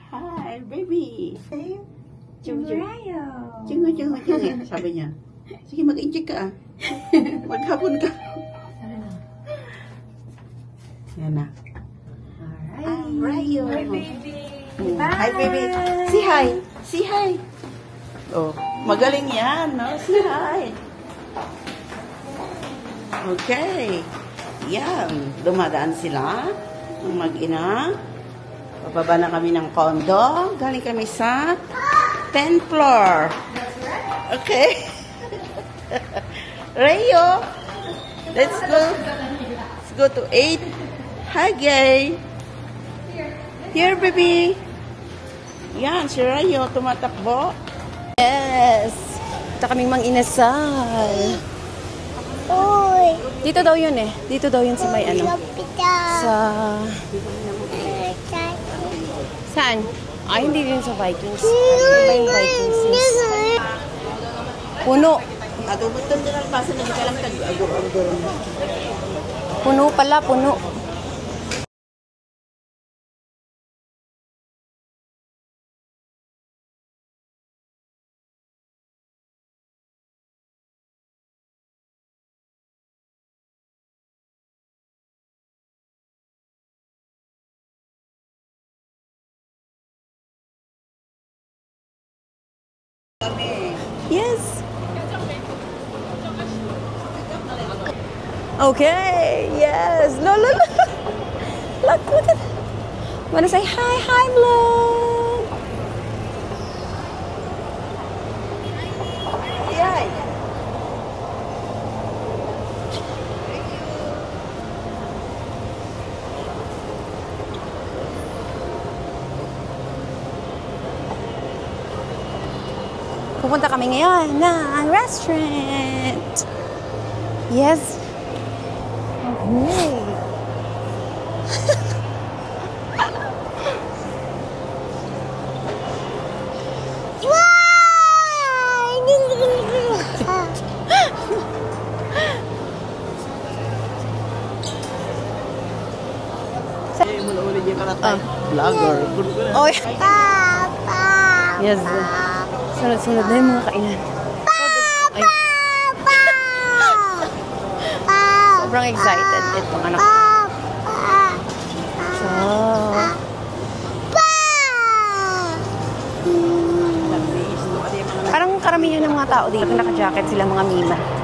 Hi, baby. Chungo-rayo. Chungo. Sabi niya. Sige, mag-inject ka. Maghapon ka. Yan na. Rayo. Hi, baby. Bye. Hi, baby. Say hi. Say hi. Oh, magaling yan, no? Say hi. Okay. Yan. Dumadaan sila. Ang mag-ina. Pababa na kami ng condo. Galing kami sa 10th floor. Okay. Rayo. Let's go. Let's go to 8. Hi, Gay. Here, baby. Yan, si Rayo. Tumatakbo. Yes. Ito kaming mang-inasal. Uy! Dito daw yun eh. Dito daw yun si may ano. Sa... Saan? Ay, hindi din sa Vikings. Iba yung Vikings. Puno. Adubot-tun din ang basa na di ka lang tag-agor-agor. Puno pala, puno. Yes. Okay. Yes. No. Look at. Wanna say hi, vlog. Yay! Pupunta kami ngayon ng restaurant. Yes. Okay. Mula-uli niya karatay. Vlogger. Oh, Papa! yes. Sunod-sunod na yung mga kainan. Ay, sobrang excited itong anak. So, parang karamihan ng mga tao dito naka-jacket sila, mga mima.